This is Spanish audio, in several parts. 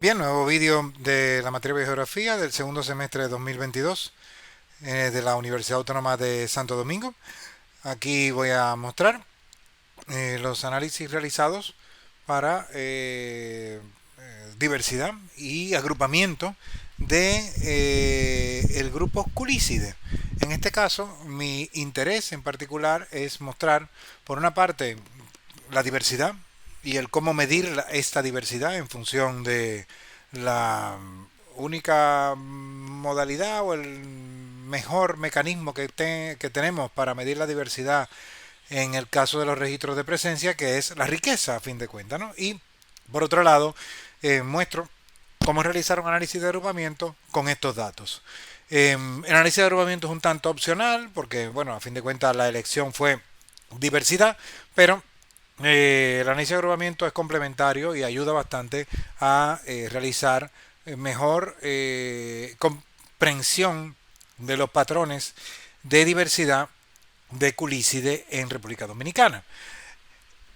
Bien, nuevo vídeo de la materia de geografía del segundo semestre de 2022 de la Universidad Autónoma de Santo Domingo. Aquí voy a mostrar los análisis realizados para diversidad y agrupamiento de el grupo Culícide. En este caso, mi interés en particular es mostrar, por una parte, la diversidad y el cómo medir esta diversidad en función de la única modalidad o el mejor mecanismo que tenemos para medir la diversidad en el caso de los registros de presencia, que es la riqueza, a fin de cuentas, ¿no? Y por otro lado, muestro cómo realizar un análisis de agrupamiento con estos datos. El análisis de agrupamiento es un tanto opcional, porque, bueno, a fin de cuentas la elección fue diversidad, pero el análisis de agrupamiento es complementario y ayuda bastante a realizar mejor comprensión de los patrones de diversidad de Culícide en República Dominicana.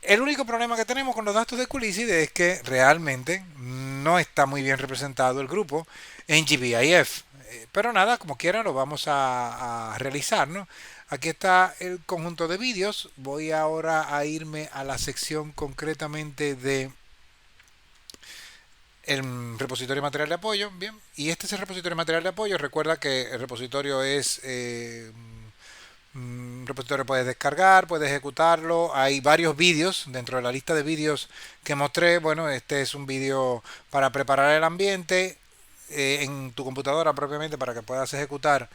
El único problema que tenemos con los datos de Culícide es que realmente no está muy bien representado el grupo en GBIF. Pero nada, como quiera, lo vamos a realizar, ¿no? Aquí está el conjunto de vídeos. Voy ahora a irme a la sección concretamente de el repositorio de material de apoyo. Bien, y este es el repositorio de material de apoyo. Recuerda que el repositorio es un repositorio, puedes descargar, puedes ejecutarlo. Hay varios vídeos dentro de la lista de vídeos que mostré. Bueno, este es un vídeo para preparar el ambiente en tu computadora propiamente para que puedas ejecutar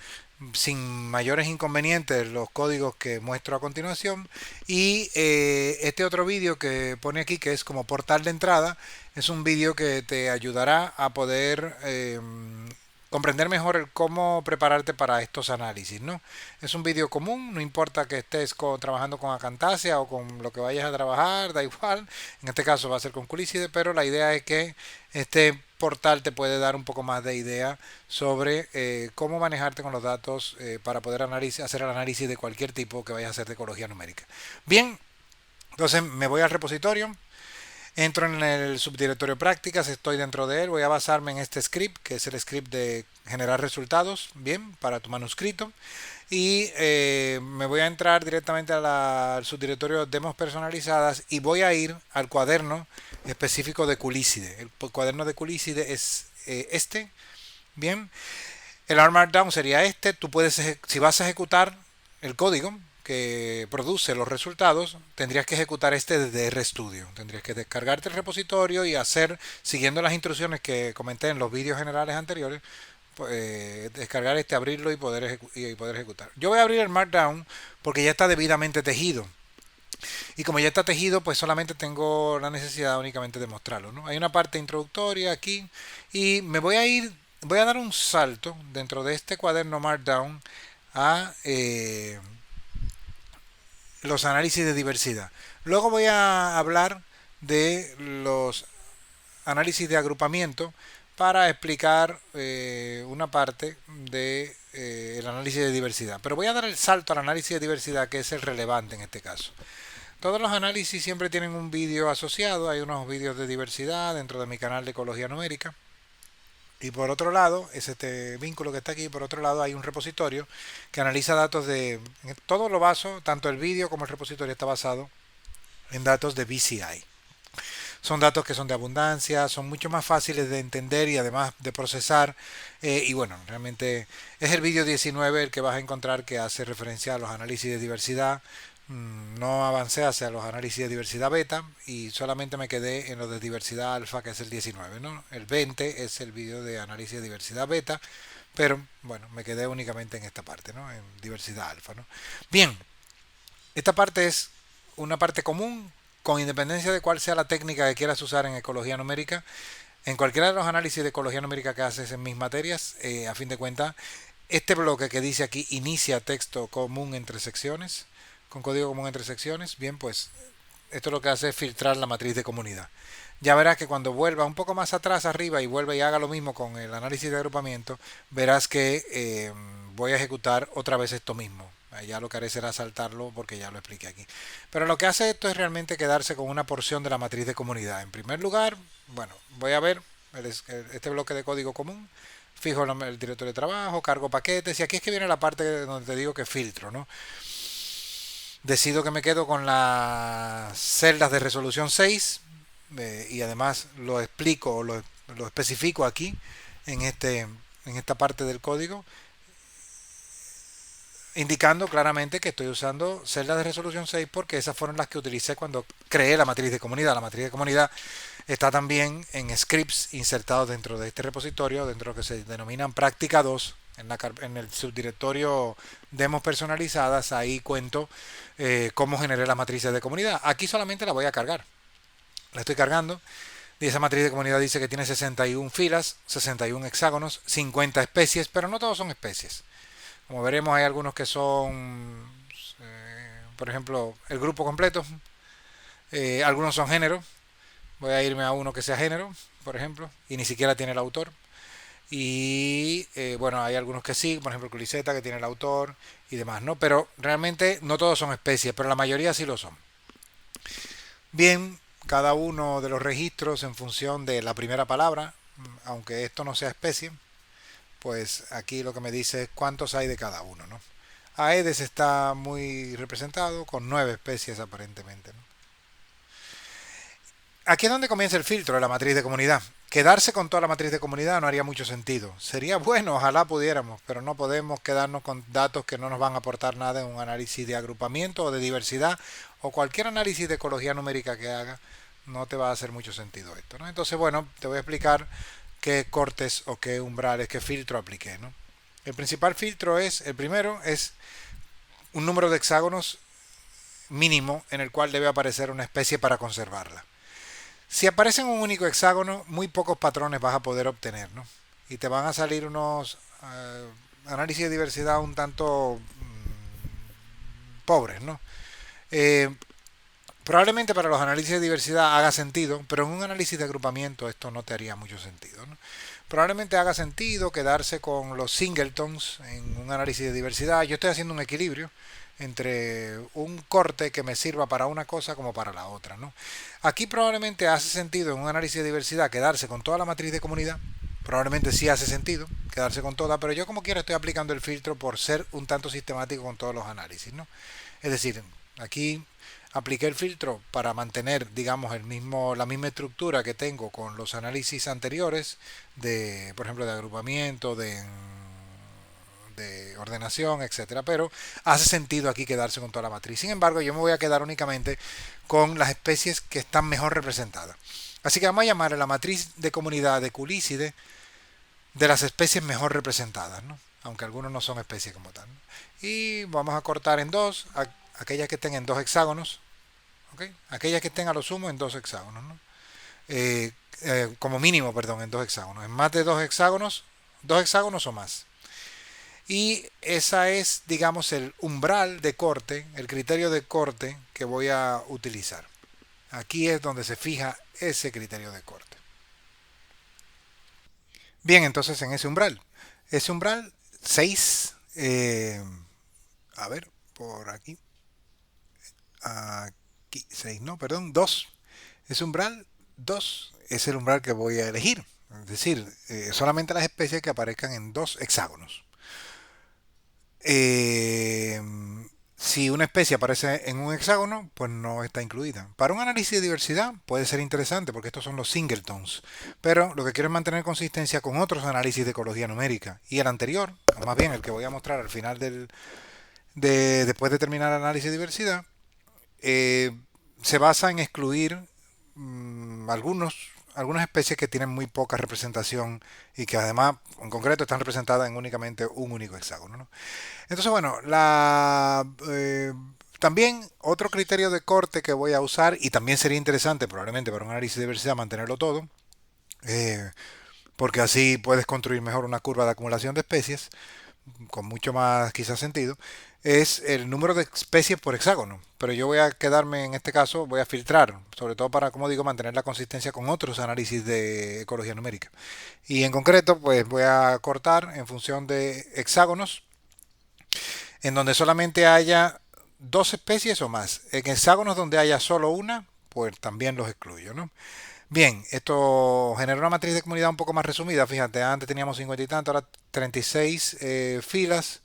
sin mayores inconvenientes los códigos que muestro a continuación. Y este otro vídeo que pone aquí, que es como portal de entrada, es un vídeo que te ayudará a poder comprender mejor el cómo prepararte para estos análisis, ¿no? Es un vídeo común, no importa que estés trabajando con Acantasia o con lo que vayas a trabajar, da igual. En este caso va a ser con Culicide, pero la idea es que este portal te puede dar un poco más de idea sobre cómo manejarte con los datos para poder hacer el análisis de cualquier tipo que vayas a hacer de ecología numérica. Bien, entonces me voy al repositorio, entro en el subdirectorio prácticas, estoy dentro de él, voy a basarme en este script, que es el script de generar resultados, bien, para tu manuscrito. Y me voy a entrar directamente al subdirectorio demos personalizadas y voy a ir al cuaderno específico de Culícide. El cuaderno de Culícide es este, bien. El R Markdown sería este. Tú puedes, si vas a ejecutar el código que produce los resultados, tendrías que ejecutar este desde RStudio. Tendrías que descargarte el repositorio y hacer, siguiendo las instrucciones que comenté en los vídeos generales anteriores, descargar este, abrirlo y poder ejecutar. Yo voy a abrir el Markdown porque ya está debidamente tejido. Y como ya está tejido, pues solamente tengo la necesidad únicamente de mostrarlo, ¿no? Hay una parte introductoria aquí y me voy a ir, voy a dar un salto dentro de este cuaderno Markdown a los análisis de diversidad. Luego voy a hablar de los análisis de agrupamiento para explicar una parte de el análisis de diversidad. Pero voy a dar el salto al análisis de diversidad, que es el relevante en este caso. Todos los análisis siempre tienen un vídeo asociado. Hay unos vídeos de diversidad dentro de mi canal de ecología numérica. Y por otro lado, es este vínculo que está aquí. Por otro lado, hay un repositorio que analiza datos de todo lo baso, tanto el vídeo como el repositorio está basado en datos de BCI. Son datos que son de abundancia, son mucho más fáciles de entender y además de procesar. Y bueno, realmente es el vídeo 19 el que vas a encontrar que hace referencia a los análisis de diversidad. No avancé hacia los análisis de diversidad beta y solamente me quedé en los de diversidad alfa, que es el 19, ¿no? El 20 es el vídeo de análisis de diversidad beta, pero bueno, me quedé únicamente en esta parte, ¿no? En diversidad alfa, ¿no? Bien, esta parte es una parte común, con independencia de cuál sea la técnica que quieras usar en ecología numérica. En cualquiera de los análisis de ecología numérica que haces en mis materias, a fin de cuentas, este bloque que dice aquí inicia texto común entre secciones, con código común entre secciones, bien, pues esto lo que hace es filtrar la matriz de comunidad. Ya verás que cuando vuelva un poco más atrás arriba y vuelva y haga lo mismo con el análisis de agrupamiento, verás que voy a ejecutar otra vez esto mismo. Ya lo que haré será saltarlo porque ya lo expliqué aquí. Pero lo que hace esto es realmente quedarse con una porción de la matriz de comunidad. En primer lugar, bueno, voy a ver. este bloque de código común, fijo el directorio de trabajo, cargo paquetes, y aquí es que viene la parte donde te digo que filtro, ¿no? Decido que me quedo con las celdas de resolución 6 y además lo explico o lo especifico aquí en, en esta parte del código, indicando claramente que estoy usando celdas de resolución 6 porque esas fueron las que utilicé cuando creé la matriz de comunidad. La matriz de comunidad está también en scripts insertados dentro de este repositorio, dentro de lo que se denominan práctica 2, en el subdirectorio demos personalizadas. Ahí cuento cómo generé las matrices de comunidad. Aquí solamente la voy a cargar. La estoy cargando. Y esa matriz de comunidad dice que tiene 61 filas, 61 hexágonos, 50 especies, pero no todos son especies. Como veremos, hay algunos que son, por ejemplo, el grupo completo. Algunos son géneros. Voy a irme a uno que sea género, por ejemplo, y ni siquiera tiene el autor. Y bueno, hay algunos que sí, por ejemplo, Cliseta, que tiene el autor y demás, ¿no? Pero realmente no todos son especies, pero la mayoría sí lo son. Bien, cada uno de los registros en función de la primera palabra, aunque esto no sea especie, pues aquí lo que me dice es cuántos hay de cada uno, ¿no? Aedes está muy representado con 9 especies aparentemente, ¿no? Aquí es donde comienza el filtro de la matriz de comunidad. Quedarse con toda la matriz de comunidad no haría mucho sentido. Sería bueno, ojalá pudiéramos, pero no podemos quedarnos con datos que no nos van a aportar nada en un análisis de agrupamiento o de diversidad o cualquier análisis de ecología numérica que haga. No te va a hacer mucho sentido esto, ¿no? Entonces, bueno, te voy a explicar qué cortes o qué umbrales, qué filtro apliqué, ¿no? El principal filtro es, el primero es un número de hexágonos mínimo en el cual debe aparecer una especie para conservarla. Si aparece en un único hexágono, muy pocos patrones vas a poder obtener, ¿no? Y te van a salir unos análisis de diversidad un tanto pobres, ¿no? Eh, Probablemente para los análisis de diversidad haga sentido, pero en un análisis de agrupamiento esto no te haría mucho sentido, ¿no? Probablemente haga sentido quedarse con los singletons en un análisis de diversidad. Yo estoy haciendo un equilibrio entre un corte que me sirva para una cosa como para la otra, ¿no? Aquí probablemente hace sentido en un análisis de diversidad quedarse con toda la matriz de comunidad. Probablemente sí hace sentido quedarse con toda, pero yo como quiera estoy aplicando el filtro por ser un tanto sistemático con todos los análisis, ¿no? Es decir, aquí apliqué el filtro para mantener, digamos, la misma estructura que tengo con los análisis anteriores de, por ejemplo, de agrupamiento, de ordenación, etcétera, pero hace sentido aquí quedarse con toda la matriz. Sin embargo, yo me voy a quedar únicamente con las especies que están mejor representadas. Así que vamos a llamar a la matriz de comunidad de Culícide de las especies mejor representadas, ¿no? Aunque algunos no son especies como tal, ¿no? Y vamos a cortar en dos aquellas que estén en dos hexágonos, ¿okay? Aquellas que estén a lo sumo en dos hexágonos, ¿no? Como mínimo, perdón, en dos hexágonos. En más de dos hexágonos o más. Y esa es, digamos, el umbral de corte, el criterio de corte que voy a utilizar. Aquí es donde se fija ese criterio de corte. Bien, entonces en ese umbral 6, a ver, por aquí 6 no, perdón, 2, ese umbral 2 es el umbral que voy a elegir. Es decir, solamente las especies que aparezcan en dos hexágonos. Eh, si una especie aparece en un hexágono, pues no está incluida. Para un análisis de diversidad puede ser interesante porque estos son los singletons, pero lo que quiero es mantener consistencia con otros análisis de ecología numérica. Y el anterior, o más bien el que voy a mostrar al final después de terminar el análisis de diversidad, eh, se basa en excluir algunas especies que tienen muy poca representación y que además en concreto están representadas en únicamente un único hexágono, ¿no? Entonces, bueno, también otro criterio de corte que voy a usar, y también sería interesante probablemente para un análisis de diversidad mantenerlo todo, eh, porque así puedes construir mejor una curva de acumulación de especies, con mucho más quizás sentido, es el número de especies por hexágono. Pero yo voy a quedarme en este caso, voy a filtrar, sobre todo para, como digo, mantener la consistencia con otros análisis de ecología numérica. Y en concreto, pues voy a cortar en función de hexágonos en donde solamente haya dos especies o más. En hexágonos donde haya solo una, pues también los excluyo, ¿no? Bien, esto genera una matriz de comunidad un poco más resumida. Fíjate, antes teníamos 50 y tanto, ahora 36 filas,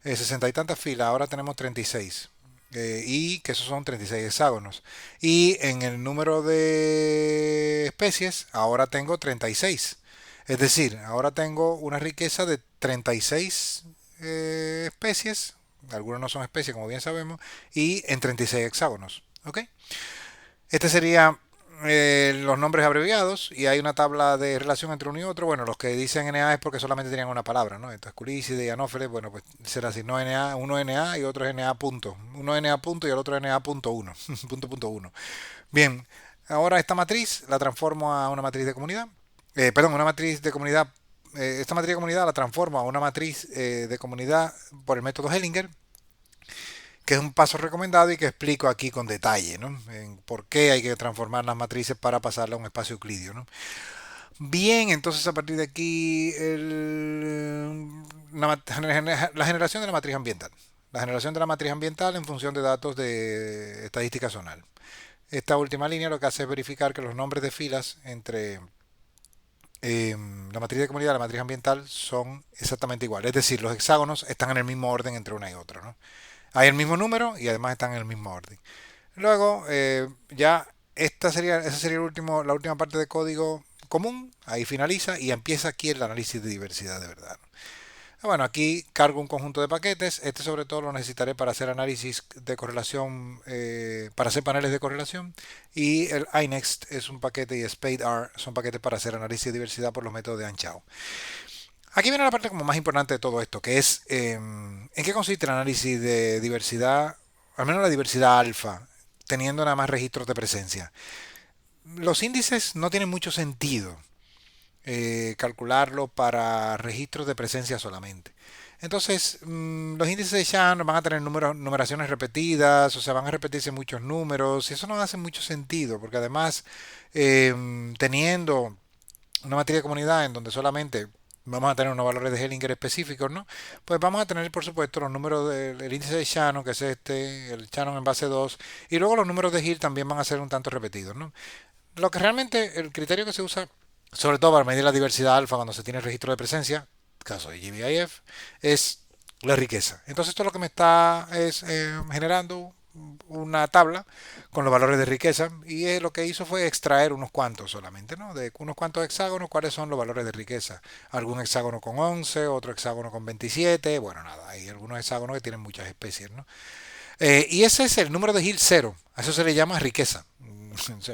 60 y tantas filas, ahora tenemos 36. Y que esos son 36 hexágonos. Y en el número de especies, ahora tengo 36. Es decir, ahora tengo una riqueza de 36 especies. Algunas no son especies, como bien sabemos, y en 36 hexágonos. ¿Ok? Este sería los nombres abreviados y hay una tabla de relación entre uno y otro. Bueno, los que dicen NA es porque solamente tenían una palabra, ¿no? Entonces, Curícide y Anófeles, bueno, pues será así, no NA, uno NA y otro es NA punto. Uno NA punto y el otro NA punto uno, punto uno. Bien, ahora esta matriz la transformo a una matriz de comunidad. Perdón, una matriz de comunidad. Esta matriz de comunidad la transformo a una matriz de comunidad por el método Hellinger, que es un paso recomendado y que explico aquí con detalle, ¿no? En por qué hay que transformar las matrices para pasarla a un espacio euclidio, ¿no? Bien, entonces a partir de aquí la generación de la matriz ambiental. La generación de la matriz ambiental en función de datos de estadística zonal. Esta última línea lo que hace es verificar que los nombres de filas entre la matriz de comunidad y la matriz ambiental son exactamente iguales. Es decir, los hexágonos están en el mismo orden entre una y otra, ¿no? Hay el mismo número y además están en el mismo orden. Luego, ya esa sería la última parte de código común. Ahí finaliza y empieza aquí el análisis de diversidad de verdad. Bueno, aquí cargo un conjunto de paquetes. Este sobre todo lo necesitaré para hacer análisis de correlación, para hacer paneles de correlación. Y el iNext es un paquete y SpadeR son paquetes para hacer análisis de diversidad por los métodos de Anchao. Aquí viene la parte como más importante de todo esto, que es en qué consiste el análisis de diversidad, al menos la diversidad alfa, teniendo nada más registros de presencia. Los índices no tienen mucho sentido calcularlo para registros de presencia solamente. Entonces, los índices de Shannon van a tener numeraciones repetidas, o sea, van a repetirse muchos números, y eso no hace mucho sentido, porque además, teniendo una materia de comunidad en donde solamente vamos a tener unos valores de Hellinger específicos, ¿no? Pues vamos a tener, por supuesto, los números del índice de Shannon, que es este, el Shannon en base 2, y luego los números de Hill también van a ser un tanto repetidos, ¿no? Lo que realmente, el criterio que se usa, sobre todo para medir la diversidad alfa cuando se tiene registro de presencia, caso de GBIF, es la riqueza. Entonces esto lo que me está es generando una tabla con los valores de riqueza y lo que hizo fue extraer unos cuantos solamente, ¿no? De unos cuantos hexágonos, cuáles son los valores de riqueza. Algún hexágono con 11, otro hexágono con 27, bueno, nada, hay algunos hexágonos que tienen muchas especies, ¿no? Y ese es el número de Hill cero, a eso se le llama riqueza,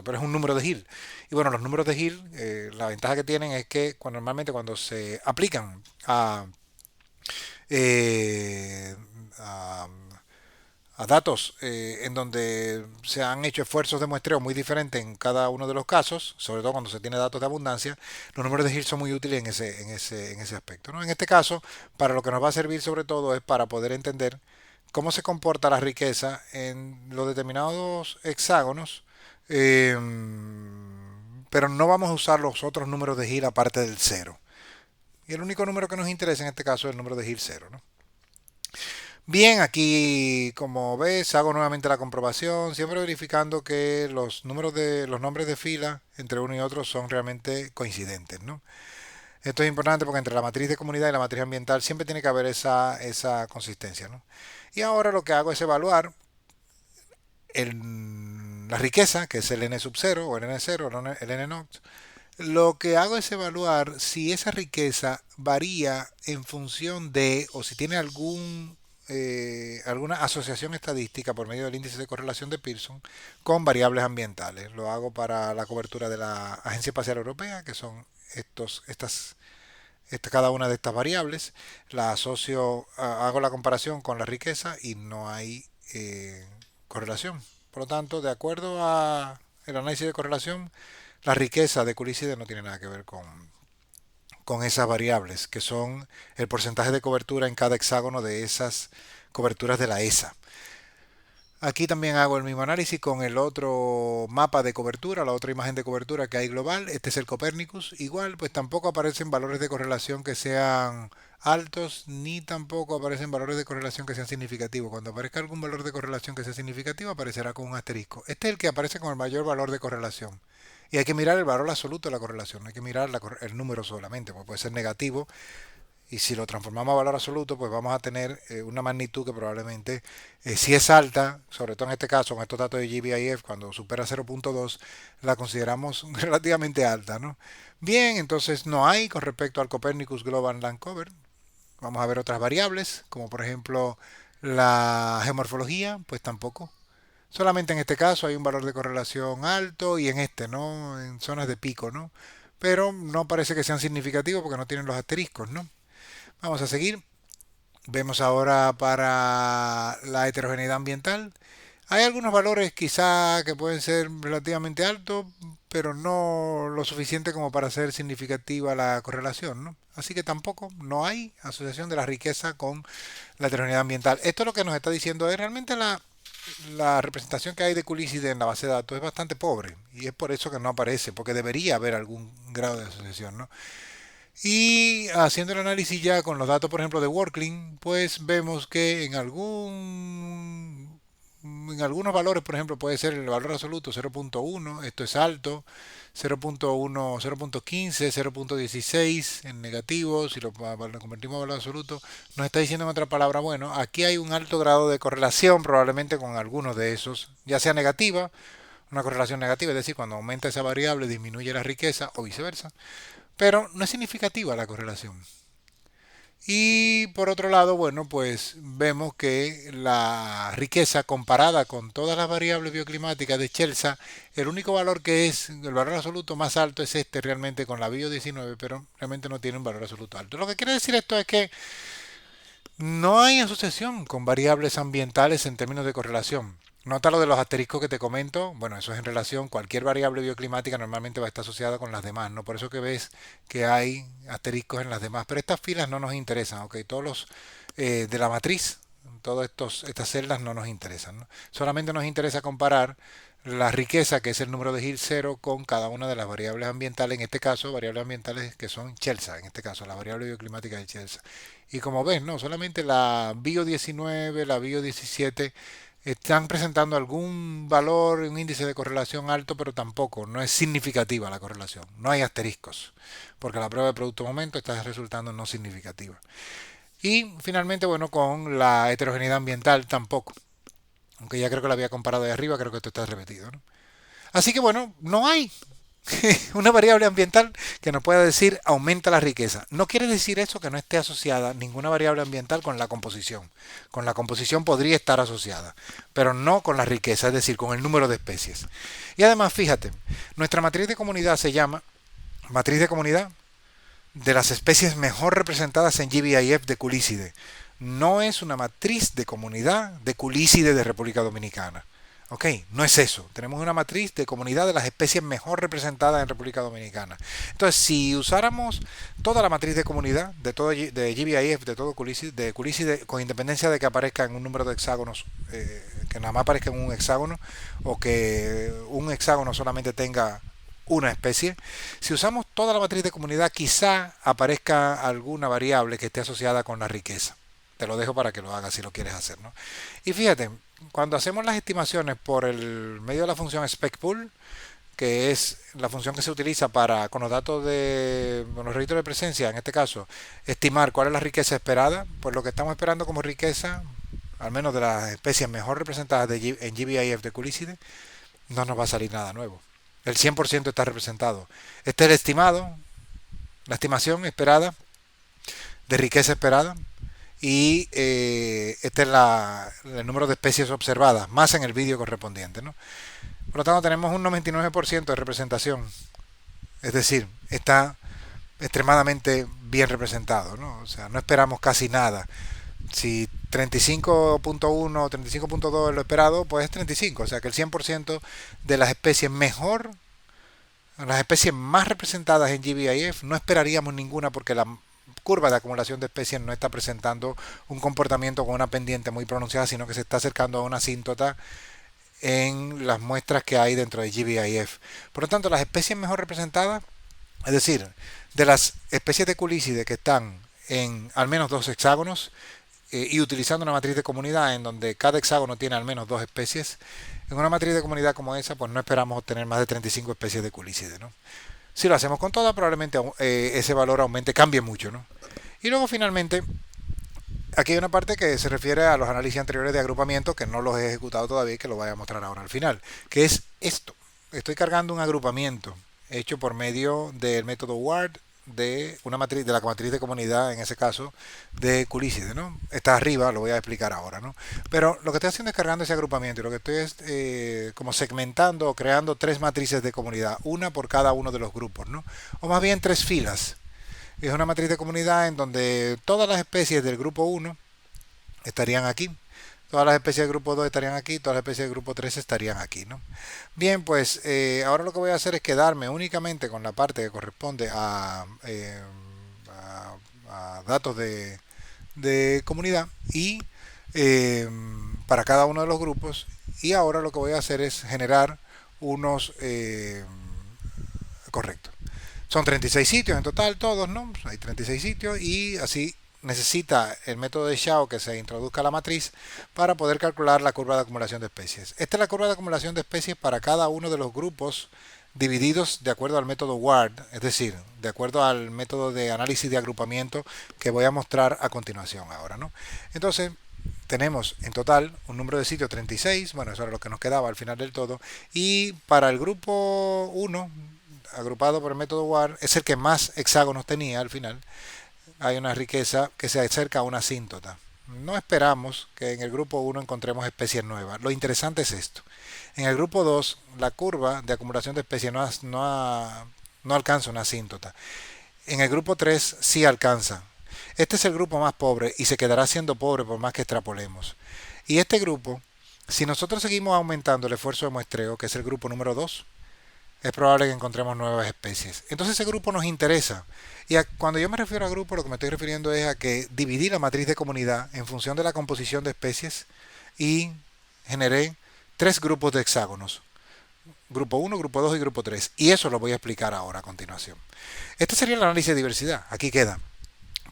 pero es un número de Hill. Y bueno, los números de Hill, la ventaja que tienen es que normalmente cuando se aplican eh, a a datos en donde se han hecho esfuerzos de muestreo muy diferentes en cada uno de los casos, sobre todo cuando se tiene datos de abundancia, los números de Hill son muy útiles en ese aspecto, ¿no? En este caso, para lo que nos va a servir sobre todo es para poder entender cómo se comporta la riqueza en los determinados hexágonos, eh, pero no vamos a usar los otros números de Hill aparte del cero. Y el único número que nos interesa en este caso es el número de Hill cero, ¿no? Bien, aquí como ves hago nuevamente la comprobación, siempre verificando que los nombres de fila entre uno y otro son realmente coincidentes, ¿no? Esto es importante porque entre la matriz de comunidad y la matriz ambiental siempre tiene que haber esa consistencia, ¿no? Y ahora lo que hago es evaluar la riqueza, que es el n sub 0 o el n 0, el n naught. Lo que hago es evaluar si esa riqueza varía en función de, o si tiene alguna asociación estadística por medio del índice de correlación de Pearson con variables ambientales. Lo hago para la cobertura de la Agencia Espacial Europea, que son cada una de estas variables. La asocio, hago la comparación con la riqueza y no hay correlación. Por lo tanto, de acuerdo a el análisis de correlación, la riqueza de Curícide no tiene nada que ver con esas variables, que son el porcentaje de cobertura en cada hexágono de esas coberturas de la ESA. Aquí también hago el mismo análisis con el otro mapa de cobertura, la otra imagen de cobertura que hay global. Este es el Copernicus. Igual, pues tampoco aparecen valores de correlación que sean altos, ni tampoco aparecen valores de correlación que sean significativos. Cuando aparezca algún valor de correlación que sea significativo, aparecerá con un asterisco. Este es el que aparece con el mayor valor de correlación. Y hay que mirar el valor absoluto de la correlación, no hay que mirar el número solamente, porque puede ser negativo y si lo transformamos a valor absoluto, pues vamos a tener una magnitud que probablemente, si es alta, sobre todo en este caso, con estos datos de GBIF, cuando supera 0.2, la consideramos relativamente alta, ¿no? Bien, entonces no hay con respecto al Copernicus Global Land Cover. Vamos a ver otras variables, como por ejemplo la geomorfología, pues tampoco. Solamente en este caso hay un valor de correlación alto y en este, ¿no? En zonas de pico, ¿no? Pero no parece que sean significativos porque no tienen los asteriscos, ¿no? Vamos a seguir. Vemos ahora para la heterogeneidad ambiental. Hay algunos valores quizá que pueden ser relativamente altos, pero no lo suficiente como para ser significativa la correlación, ¿no? Así que tampoco no hay asociación de la riqueza con la heterogeneidad ambiental. Esto lo que nos está diciendo es realmente la representación que hay de Culicide en la base de datos es bastante pobre y es por eso que no aparece, porque debería haber algún grado de asociación, ¿no? Y haciendo el análisis ya con los datos, por ejemplo, de Workling, pues vemos que en algunos valores, por ejemplo, puede ser el valor absoluto 0.1, esto es alto, 0.1, 0.15, 0.16 en negativo, si lo convertimos a valor absoluto, nos está diciendo en otra palabra, bueno, aquí hay un alto grado de correlación probablemente con algunos de esos, ya sea negativa, una correlación negativa, es decir, cuando aumenta esa variable disminuye la riqueza o viceversa, pero no es significativa la correlación. Y por otro lado, bueno, pues vemos que la riqueza comparada con todas las variables bioclimáticas de Chelsea, el único valor que es el valor absoluto más alto es este realmente con la bio 19, pero realmente no tiene un valor absoluto alto. Lo que quiere decir esto es que no hay asociación con variables ambientales en términos de correlación. Nota lo de los asteriscos que te comento. Bueno, eso es en relación. Cualquier variable bioclimática normalmente va a estar asociada con las demás, ¿no? Por eso que ves que hay asteriscos en las demás. Pero estas filas no nos interesan, ¿ok? Todos los de la matriz, estas celdas no nos interesan, ¿no? Solamente nos interesa comparar la riqueza, que es el número de Hill cero, con cada una de las variables ambientales, en este caso, variables ambientales que son Chelsea, en este caso, la variable bioclimática de Chelsea. Y como ves, no, solamente la bio 19, la bio 17 están presentando algún valor, un índice de correlación alto, pero tampoco, no es significativa la correlación. No hay asteriscos, porque la prueba de producto momento está resultando no significativa. Y finalmente, bueno, con la heterogeneidad ambiental tampoco. Aunque ya creo que la había comparado de arriba, creo que esto está repetido, ¿no? Así que bueno, no hay una variable ambiental que nos pueda decir aumenta la riqueza. No quiere decir eso que no esté asociada ninguna variable ambiental con la composición. Con la composición podría estar asociada, pero no con la riqueza, es decir, con el número de especies. Y además, fíjate, nuestra matriz de comunidad se llama matriz de comunidad de las especies mejor representadas en GBIF de Culicide. No es una matriz de comunidad de Culicide de República Dominicana. Ok, no es eso. Tenemos una matriz de comunidad de las especies mejor representadas en República Dominicana. Entonces, si usáramos toda la matriz de comunidad de todo de GBIF, de todo Culicide, con independencia de que aparezca en un número de hexágonos, que nada más aparezca en un hexágono, o que un hexágono solamente tenga una especie, si usamos toda la matriz de comunidad, quizá aparezca alguna variable que esté asociada con la riqueza. Te lo dejo para que lo hagas si lo quieres hacer, ¿no? Y fíjate, cuando hacemos las estimaciones por el medio de la función specpool, que es la función que se utiliza para, con los datos de con los registros de presencia, en este caso, estimar cuál es la riqueza esperada, pues lo que estamos esperando como riqueza, al menos de las especies mejor representadas en GBIF de Culicide, no nos va a salir nada nuevo. El 100% está representado. Este es el estimado, la estimación esperada de riqueza esperada y este es el número de especies observadas, más en el vídeo correspondiente, ¿no? Por lo tanto, tenemos un 99% de representación. Es decir, está extremadamente bien representado, ¿no? O sea, no esperamos casi nada. Si 35.1 o 35.2 es lo esperado, pues es 35. O sea que el 100% de las especies mejor, las especies más representadas en GBIF, no esperaríamos ninguna porque la curva de acumulación de especies no está presentando un comportamiento con una pendiente muy pronunciada, sino que se está acercando a una asíntota en las muestras que hay dentro de GBIF. Por lo tanto, las especies mejor representadas, es decir, de las especies de Culicide que están en al menos dos hexágonos, y utilizando una matriz de comunidad en donde cada hexágono tiene al menos dos especies, en una matriz de comunidad como esa, pues no esperamos obtener más de 35 especies de culícides, ¿no? Si lo hacemos con todas, probablemente ese valor aumente, cambie mucho, ¿no? Y luego finalmente, aquí hay una parte que se refiere a los análisis anteriores de agrupamiento, que no los he ejecutado todavía y que lo voy a mostrar ahora al final, que es esto. Estoy cargando un agrupamiento hecho por medio del método WARD de una matriz, de la matriz de comunidad, en ese caso, de culícides, ¿no? Está arriba, lo voy a explicar ahora, ¿no? Pero lo que estoy haciendo es cargando ese agrupamiento y lo que estoy es como segmentando o creando tres matrices de comunidad, una por cada uno de los grupos, ¿no? O más bien tres filas. Es una matriz de comunidad en donde todas las especies del grupo 1 estarían aquí, todas las especies del grupo 2 estarían aquí, todas las especies del grupo 3 estarían aquí, ¿no? Bien, pues ahora lo que voy a hacer es quedarme únicamente con la parte que corresponde a datos de comunidad y para cada uno de los grupos. Y ahora lo que voy a hacer es generar unos correctos. Son 36 sitios en total, todos, ¿no? Hay 36 sitios y así necesita el método de Shao que se introduzca a la matriz para poder calcular la curva de acumulación de especies. Esta es la curva de acumulación de especies para cada uno de los grupos divididos de acuerdo al método WARD, es decir, de acuerdo al método de análisis de agrupamiento que voy a mostrar a continuación ahora, ¿no? Entonces, tenemos en total un número de sitios 36, bueno, eso era lo que nos quedaba al final del todo, y para el grupo 1, agrupado por el método WARD, es el que más hexágonos tenía al final. Hay una riqueza que se acerca a una asíntota. No esperamos que en el grupo 1 encontremos especies nuevas. Lo interesante es esto. En el grupo 2, la curva de acumulación de especies no alcanza una asíntota. En el grupo 3 sí alcanza. Este es el grupo más pobre y se quedará siendo pobre por más que extrapolemos. Y este grupo, si nosotros seguimos aumentando el esfuerzo de muestreo, que es el grupo número 2, es probable que encontremos nuevas especies. Entonces ese grupo nos interesa. Cuando yo me refiero a grupo, lo que me estoy refiriendo es a que dividí la matriz de comunidad en función de la composición de especies y generé tres grupos de hexágonos. Grupo 1, grupo 2 y grupo 3. Y eso lo voy a explicar ahora a continuación. Este sería el análisis de diversidad. Aquí queda.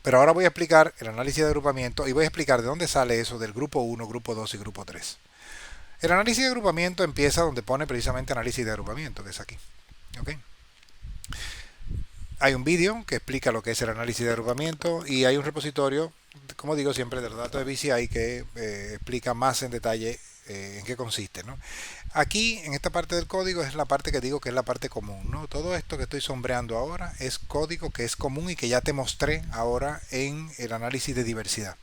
Pero ahora voy a explicar el análisis de agrupamiento y voy a explicar de dónde sale eso del grupo 1, grupo 2 y grupo 3. El análisis de agrupamiento empieza donde pone precisamente análisis de agrupamiento, que es aquí. ¿Okay? Hay un vídeo que explica lo que es el análisis de agrupamiento y hay un repositorio, como digo siempre, de los datos de BCI que explica más en detalle en qué consiste, ¿no? Aquí, en esta parte del código, es la parte que digo que es la parte común, ¿no? Todo esto que estoy sombreando ahora es código que es común y que ya te mostré ahora en el análisis de diversidad.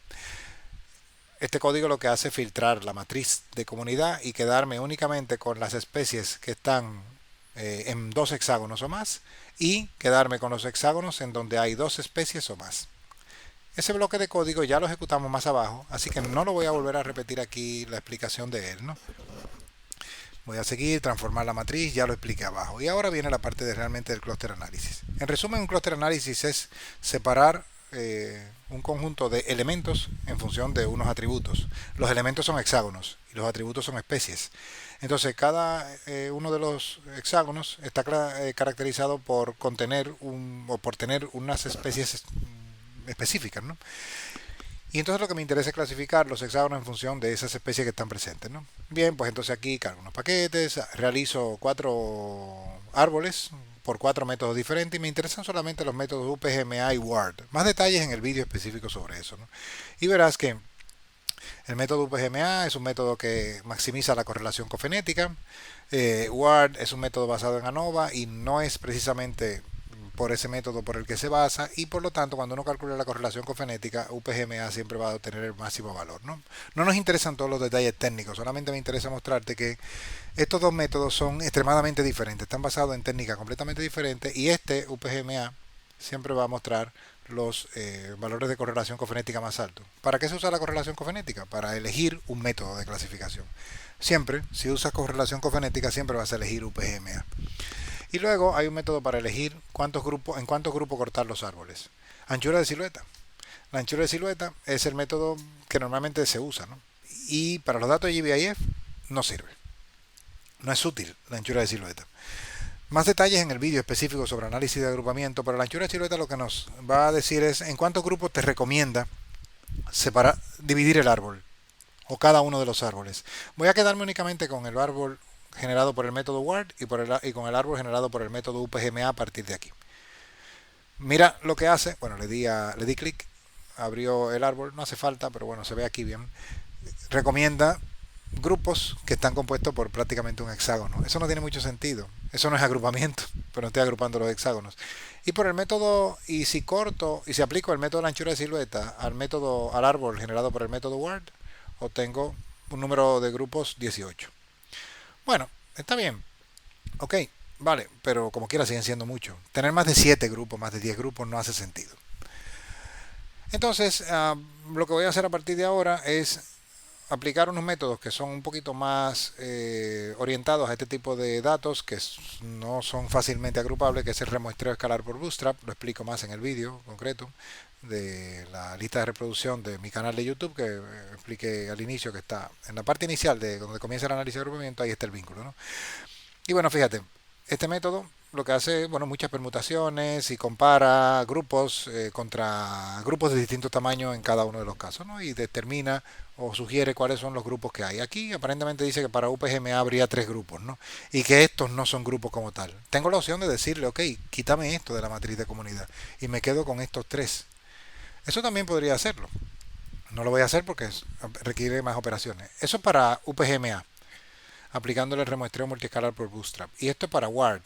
Este código lo que hace es filtrar la matriz de comunidad y quedarme únicamente con las especies que están en dos hexágonos o más y quedarme con los hexágonos en donde hay dos especies o más. Ese bloque de código ya lo ejecutamos más abajo, así que no lo voy a volver a repetir aquí la explicación de él, ¿no? Voy a seguir, transformar la matriz, ya lo expliqué abajo. Y ahora viene la parte de realmente del clúster análisis. En resumen, un clúster análisis es separar un conjunto de elementos en función de unos atributos. Los elementos son hexágonos y los atributos son especies. Entonces, cada uno de los hexágonos está caracterizado por contener o por tener unas especies específicas, ¿no? Y entonces lo que me interesa es clasificar los hexágonos en función de esas especies que están presentes, ¿no? Bien, pues entonces aquí cargo unos paquetes, realizo 4 árboles por 4 métodos diferentes y me interesan solamente los métodos UPGMA y WARD. Más detalles en el vídeo específico sobre eso, ¿no? Y verás que el método UPGMA es un método que maximiza la correlación cofenética. WARD es un método basado en ANOVA y no es precisamente por ese método por el que se basa y por lo tanto cuando uno calcula la correlación cofenética UPGMA siempre va a obtener el máximo valor, ¿no? No nos interesan todos los detalles técnicos, solamente me interesa mostrarte que estos dos métodos son extremadamente diferentes, están basados en técnicas completamente diferentes y este UPGMA siempre va a mostrar los valores de correlación cofenética más altos. ¿Para qué se usa la correlación cofenética? Para elegir un método de clasificación. Siempre, si usas correlación cofenética, siempre vas a elegir UPGMA. Y luego hay un método para elegir en cuántos grupos cortar los árboles. Anchura de silueta. La anchura de silueta es el método que normalmente se usa, ¿no? Y para los datos de GBIF no sirve. No es útil la anchura de silueta. Más detalles en el vídeo específico sobre análisis de agrupamiento, pero la anchura de silueta lo que nos va a decir es en cuántos grupos te recomienda dividir el árbol o cada uno de los árboles. Voy a quedarme únicamente con el árbol generado por el método WARD y con el árbol generado por el método UPGMA a partir de aquí. Mira lo que hace. Bueno, le di clic, abrió el árbol, no hace falta, pero bueno, se ve aquí bien. Recomienda grupos que están compuestos por prácticamente un hexágono. Eso no tiene mucho sentido. Eso no es agrupamiento, pero no estoy agrupando los hexágonos. Y por el método, y si corto, y si aplico el método de la anchura de silueta al árbol generado por el método WARD, obtengo un número de grupos 18. Bueno, está bien. Ok, vale, pero como quiera siguen siendo muchos. Tener más de 7 grupos, más de 10 grupos no hace sentido. Entonces, lo que voy a hacer a partir de ahora es aplicar unos métodos que son un poquito más orientados a este tipo de datos que no son fácilmente agrupables, que es el remuestreo escalar por Bootstrap. Lo explico más en el vídeo concreto de la lista de reproducción de mi canal de YouTube, que expliqué al inicio, que está en la parte inicial de donde comienza el análisis de agrupamiento. Ahí está el vínculo, ¿no? Y bueno, fíjate, este método lo que hace, bueno, muchas permutaciones y compara grupos contra grupos de distintos tamaños en cada uno de los casos, ¿no? Y determina o sugiere cuáles son los grupos que hay. Aquí aparentemente dice que para UPGMA habría 3 grupos, ¿no? Y que estos no son grupos como tal. Tengo la opción de decirle, ok, quítame esto de la matriz de comunidad y me quedo con estos 3. Eso también podría hacerlo. No lo voy a hacer porque requiere más operaciones. Eso es para UPGMA, aplicándole el remuestreo multiescalar por Bootstrap. Y esto es para WARD.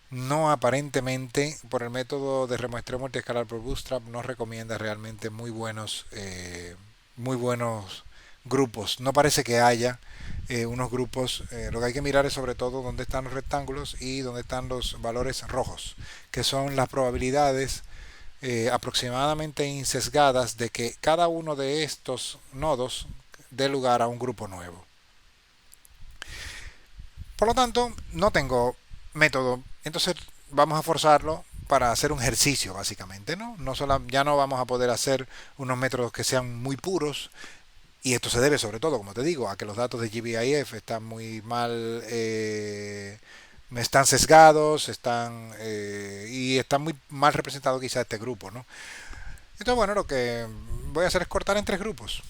No, aparentemente, por el método de remuestreo multiescalar por Bootstrap, no recomienda realmente muy buenos grupos. No parece que haya unos grupos. Lo que hay que mirar es sobre todo dónde están los rectángulos y dónde están los valores rojos, que son las probabilidades aproximadamente insesgadas de que cada uno de estos nodos dé lugar a un grupo nuevo. Por lo tanto, no tengo método. Entonces vamos a forzarlo para hacer un ejercicio, básicamente, ¿no? Ya no vamos a poder hacer unos métodos que sean muy puros. Y esto se debe sobre todo, como te digo, a que los datos de GBIF están muy mal, están sesgados, y están muy mal representados quizá este grupo, ¿no? Entonces, bueno, lo que voy a hacer es cortar en 3 grupos.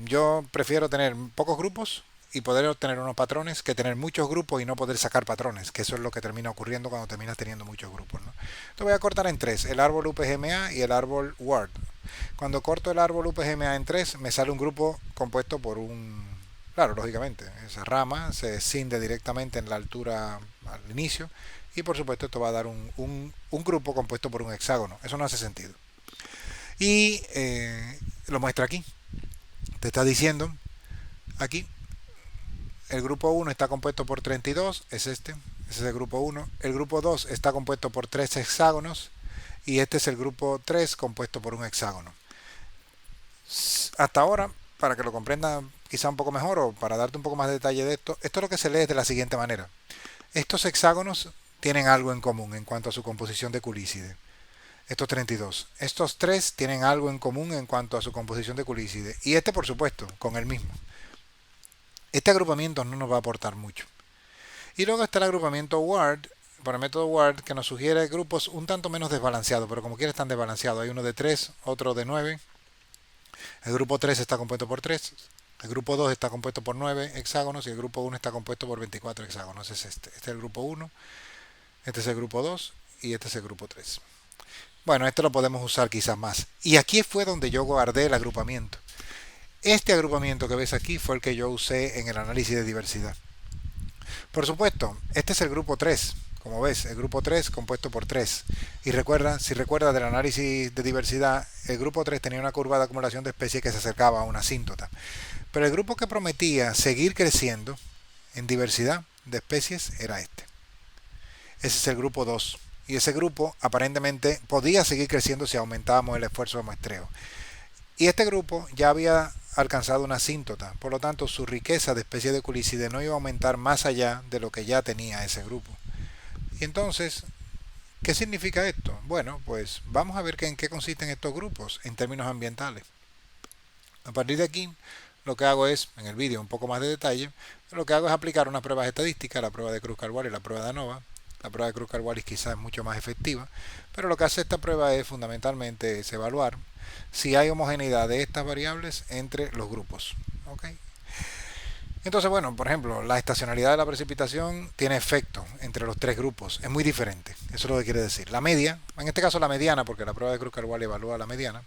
Yo prefiero tener pocos grupos y poder obtener unos patrones que tener muchos grupos y no poder sacar patrones, que eso es lo que termina ocurriendo cuando terminas teniendo muchos grupos, ¿no? Entonces voy a cortar en 3, el árbol UPGMA y el árbol WARD. Cuando corto el árbol UPGMA en 3, me sale un grupo compuesto por un... Claro, lógicamente, esa rama se escinde directamente en la altura al inicio y por supuesto esto va a dar un grupo compuesto por un hexágono. Eso no hace sentido. Y lo muestra aquí. Te está diciendo aquí, el grupo 1 está compuesto por 32, es este es el grupo 1. El grupo 2 está compuesto por 3 hexágonos y este es el grupo 3 compuesto por un hexágono. Hasta ahora, para que lo comprenda quizá un poco mejor o para darte un poco más de detalle de esto es lo que se lee de la siguiente manera. Estos hexágonos tienen algo en común en cuanto a su composición de Culícide. Estos 32. Estos 3 tienen algo en común en cuanto a su composición de Culícide. Y este, por supuesto, con el mismo. Este agrupamiento no nos va a aportar mucho. Y luego está el agrupamiento WARD, por el método WARD, que nos sugiere grupos un tanto menos desbalanceados, pero como quiera están desbalanceados. Hay uno de 3, otro de 9. El grupo 3 está compuesto por 3. El grupo 2 está compuesto por 9 hexágonos y el grupo 1 está compuesto por 24 hexágonos. Es este. Este es el grupo 1, este es el grupo 2 y este es el grupo 3. Bueno, este lo podemos usar quizás más. Y aquí fue donde yo guardé el agrupamiento. Este agrupamiento que ves aquí fue el que yo usé en el análisis de diversidad. Por supuesto, este es el grupo 3. Como ves, el grupo 3 compuesto por 3. Y recuerda, si recuerdas del análisis de diversidad, el grupo 3 tenía una curva de acumulación de especies que se acercaba a una asíntota. Pero el grupo que prometía seguir creciendo en diversidad de especies era este. Ese es el grupo 2. Y ese grupo aparentemente podía seguir creciendo si aumentábamos el esfuerzo de muestreo. Y este grupo ya había alcanzado una asíntota, por lo tanto su riqueza de especies de Culícide no iba a aumentar más allá de lo que ya tenía ese grupo. Y entonces, ¿qué significa esto? Bueno, pues vamos a ver en qué consisten estos grupos en términos ambientales. A partir de aquí, lo que hago es, en el vídeo un poco más de detalle, lo que hago es aplicar unas pruebas estadísticas, la prueba de Kruskal-Wallis y la prueba de ANOVA. La prueba de Kruskal-Wallis quizás es mucho más efectiva, pero lo que hace esta prueba es fundamentalmente evaluar si hay homogeneidad de estas variables entre los grupos. ¿Ok? Entonces, bueno, por ejemplo, la estacionalidad de la precipitación tiene efecto entre los tres grupos. Es muy diferente. Eso es lo que quiere decir. La media, en este caso la mediana, porque la prueba de Kruskal-Wallis evalúa la mediana.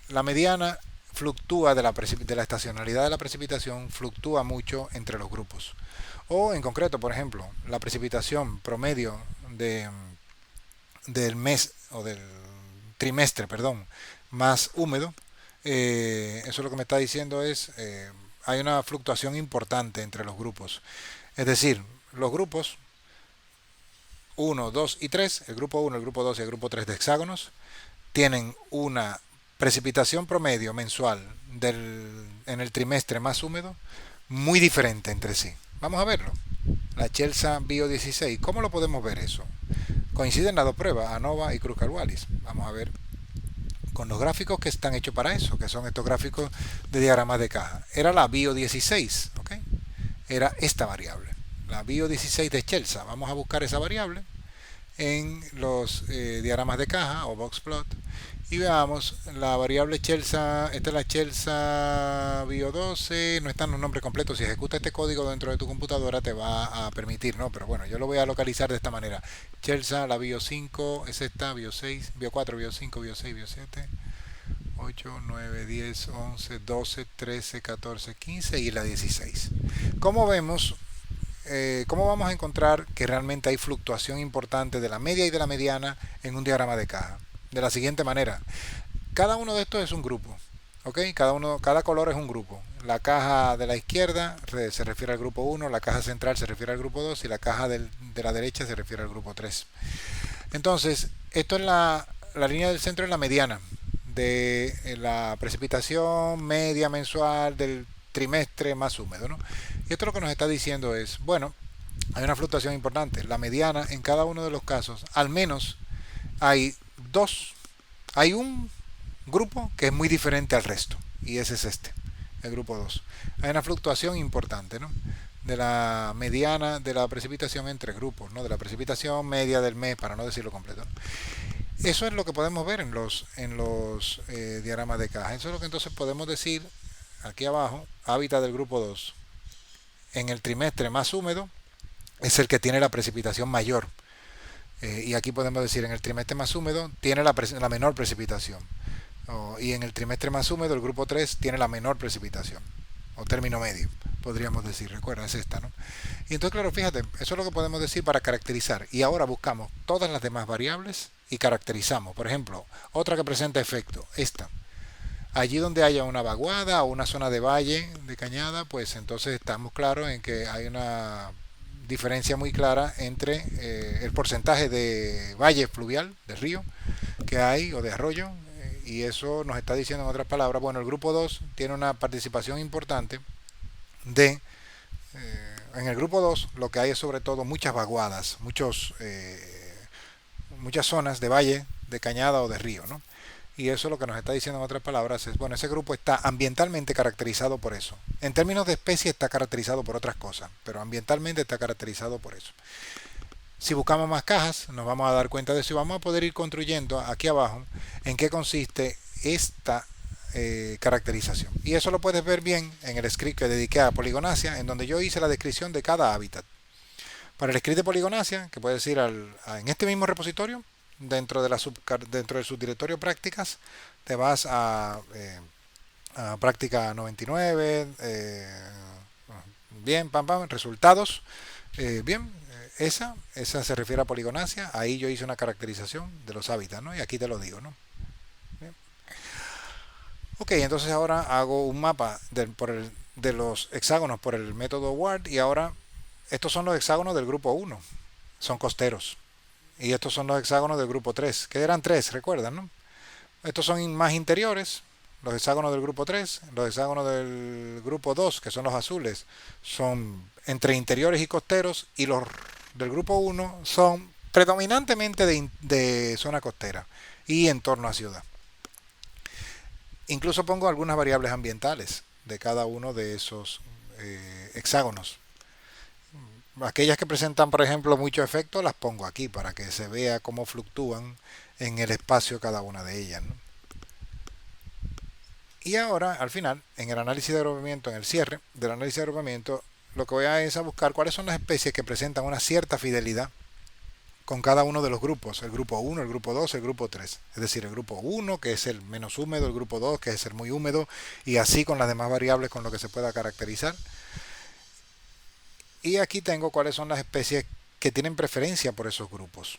La mediana fluctúa de la estacionalidad de la precipitación, fluctúa mucho entre los grupos. O en concreto, por ejemplo, la precipitación promedio de, del mes o del trimestre, perdón, más húmedo, eso lo que me está diciendo es hay una fluctuación importante entre los grupos. Es decir, los grupos uno 2 y 3, el grupo 1, el grupo 2 y el grupo 3 de hexágonos, tienen una precipitación promedio mensual en el trimestre más húmedo muy diferente entre sí. Vamos a verlo. La Chelsea Bio 16, ¿cómo lo podemos ver eso? Coinciden las dos pruebas, ANOVA y Kruskal-Wallis. Vamos a ver con los gráficos que están hechos para eso, que son estos gráficos de diagramas de caja. Era la Bio 16, ¿ok? Era esta variable, la Bio 16 de Chelsea. Vamos a buscar esa variable en los diagramas de caja o boxplot y veamos la variable Chelsea. Esta es la Chelsea Bio 12, no están los nombres completos. Si ejecuta este código dentro de tu computadora te va a permitir, ¿no? Pero bueno, yo lo voy a localizar de esta manera. Chelsea, la Bio 5 es esta, Bio 6, Bio 4, Bio 5, Bio 6, Bio 7, 8, 9, 10, 11, 12, 13, 14, 15 y la 16. Como vemos, ¿cómo vamos a encontrar que realmente hay fluctuación importante de la media y de la mediana en un diagrama de caja? De la siguiente manera. Cada uno de estos es un grupo. ¿Ok? Cada color es un grupo. La caja de la izquierda se refiere al grupo 1, la caja central se refiere al grupo 2 y la caja de la derecha se refiere al grupo 3. Entonces, esto es la línea del centro, es la mediana de la precipitación media mensual del trimestre más húmedo, ¿no? Y esto lo que nos está diciendo es, bueno, hay una fluctuación importante. La mediana en cada uno de los casos, al menos hay hay un grupo que es muy diferente al resto, y ese es este, el grupo 2. Hay una fluctuación importante, ¿no? De la mediana de la precipitación entre grupos, ¿no? De la precipitación media del mes, para no decirlo completo, ¿no? Eso es lo que podemos ver en los diagramas de caja. Eso es lo que entonces podemos decir aquí abajo. Hábitat del grupo 2 en el trimestre más húmedo es el que tiene la precipitación mayor. Y aquí podemos decir en el trimestre más húmedo tiene la menor precipitación. Y en el trimestre más húmedo el grupo 3 tiene la menor precipitación. O término medio, podríamos decir. Recuerda, es esta, ¿no? Y entonces, claro, fíjate, eso es lo que podemos decir para caracterizar. Y ahora buscamos todas las demás variables y caracterizamos. Por ejemplo, otra que presenta efecto, esta. Allí donde haya una vaguada o una zona de valle, de cañada, pues entonces estamos claros en que hay una diferencia muy clara entre el porcentaje de valle fluvial, de río, que hay, o de arroyo, y eso nos está diciendo en otras palabras, bueno, el grupo 2 tiene una participación importante de, en el grupo 2 lo que hay es sobre todo muchas vaguadas, muchas zonas de valle, de cañada o de río, ¿no? Y eso lo que nos está diciendo en otras palabras es, bueno, ese grupo está ambientalmente caracterizado por eso. En términos de especie está caracterizado por otras cosas, pero ambientalmente está caracterizado por eso. Si buscamos más cajas, nos vamos a dar cuenta de eso y vamos a poder ir construyendo aquí abajo en qué consiste esta caracterización. Y eso lo puedes ver bien en el script que dediqué a poligonacia, en donde yo hice la descripción de cada hábitat. Para el script de poligonacia, que puedes ir en este mismo repositorio, dentro del subdirectorio prácticas, te vas a práctica 99, bien, pam, pam, resultados, bien, esa se refiere a poligonacia. Ahí yo hice una caracterización de los hábitats, ¿no? Y aquí te lo digo, ¿no? Bien. Ok, entonces ahora hago un mapa de los hexágonos por el método WARD y ahora estos son los hexágonos del grupo 1, son costeros. Y estos son los hexágonos del grupo 3, que eran 3, recuerdan, ¿no? Estos son más interiores, los hexágonos del grupo 3, los hexágonos del grupo 2, que son los azules, son entre interiores y costeros, y los del grupo 1 son predominantemente de zona costera y en torno a ciudad. Incluso pongo algunas variables ambientales de cada uno de esos hexágonos. Aquellas que presentan, por ejemplo, mucho efecto, las pongo aquí para que se vea cómo fluctúan en el espacio cada una de ellas, ¿no? Y ahora, al final, en el análisis de agrupamiento, en el cierre del análisis de agrupamiento, lo que voy a es a buscar cuáles son las especies que presentan una cierta fidelidad con cada uno de los grupos, el grupo 1, el grupo 2, el grupo 3. Es decir, el grupo 1, que es el menos húmedo, el grupo 2, que es el muy húmedo, y así con las demás variables con lo que se pueda caracterizar. Y aquí tengo cuáles son las especies que tienen preferencia por esos grupos.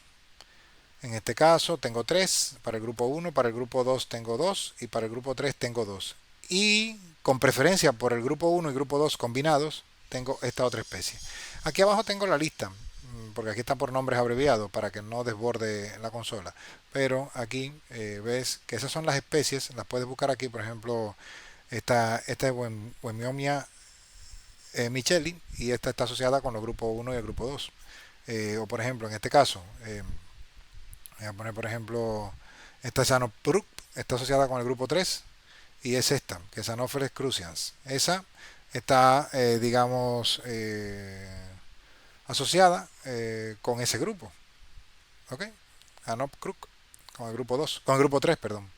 En este caso tengo 3 para el grupo 1, para el grupo 2 tengo 2 y para el grupo 3 tengo 2. Y con preferencia por el grupo 1 y grupo 2 combinados tengo esta otra especie. Aquí abajo tengo la lista, porque aquí está por nombres abreviados para que no desborde la consola. Pero aquí ves que esas son las especies, las puedes buscar aquí, por ejemplo, esta es Wemiomia Micheli y esta está asociada con los grupos 1 y el grupo 2. O por ejemplo, en este caso, voy a poner por ejemplo, esta Xanopruc está asociada con el grupo 3 y es esta, que es Anopheles crucians. Esa está, digamos, asociada con ese grupo. ¿Ok? Anopcruc con el grupo 2, con el grupo 3, perdón.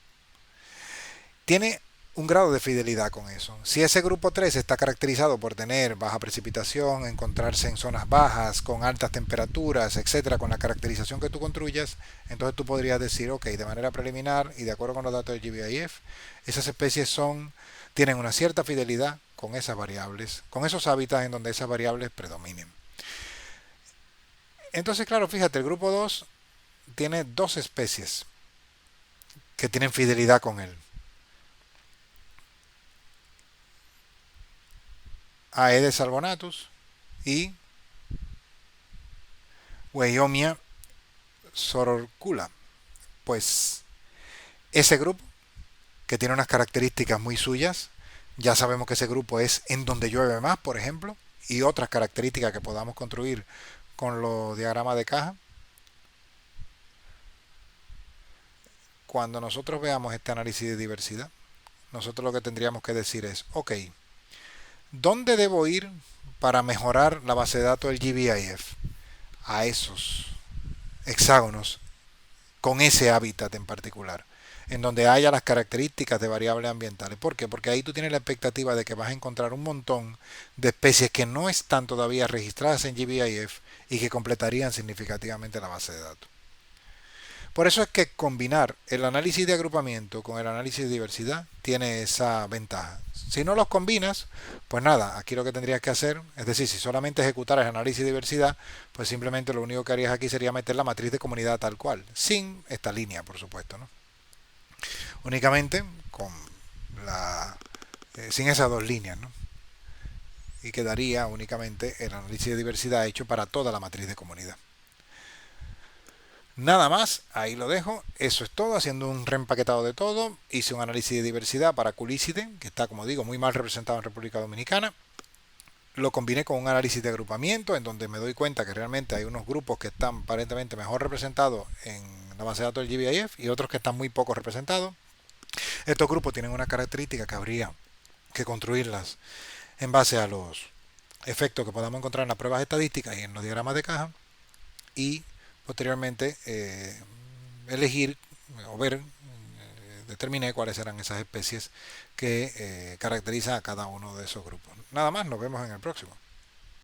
Tiene un grado de fidelidad con eso. Si ese grupo 3 está caracterizado por tener baja precipitación, encontrarse en zonas bajas, con altas temperaturas, etcétera, con la caracterización que tú construyas, entonces tú podrías decir, ok, de manera preliminar y de acuerdo con los datos de GBIF, esas especies tienen una cierta fidelidad con esas variables, con esos hábitats en donde esas variables predominen. Entonces, claro, fíjate, el grupo 2 tiene dos especies que tienen fidelidad con él. Aedes albonatus y Weiomia sororcula. Pues ese grupo, que tiene unas características muy suyas, ya sabemos que ese grupo es en donde llueve más, por ejemplo, y otras características que podamos construir con los diagramas de caja. Cuando nosotros veamos este análisis de diversidad, nosotros lo que tendríamos que decir es, ok, ¿dónde debo ir para mejorar la base de datos del GBIF? A esos hexágonos con ese hábitat en particular, en donde haya las características de variables ambientales. ¿Por qué? Porque ahí tú tienes la expectativa de que vas a encontrar un montón de especies que no están todavía registradas en GBIF y que completarían significativamente la base de datos. Por eso es que combinar el análisis de agrupamiento con el análisis de diversidad tiene esa ventaja. Si no los combinas, pues nada, aquí lo que tendrías que hacer, es decir, si solamente ejecutaras el análisis de diversidad, pues simplemente lo único que harías aquí sería meter la matriz de comunidad tal cual, sin esta línea, por supuesto, ¿no? Únicamente con sin esas dos líneas, ¿no? Y quedaría únicamente el análisis de diversidad hecho para toda la matriz de comunidad. Nada más, ahí lo dejo. Eso es todo, haciendo un reempaquetado de todo. Hice un análisis de diversidad para Culicide, que está, como digo, muy mal representado en República Dominicana. Lo combiné con un análisis de agrupamiento, en donde me doy cuenta que realmente hay unos grupos que están aparentemente mejor representados en la base de datos del GBIF y otros que están muy poco representados. Estos grupos tienen una característica que habría que construirlas en base a los efectos que podamos encontrar en las pruebas estadísticas y en los diagramas de caja. Y posteriormente elegir o ver, determiné cuáles eran esas especies que caracterizan a cada uno de esos grupos. Nada más, nos vemos en el próximo.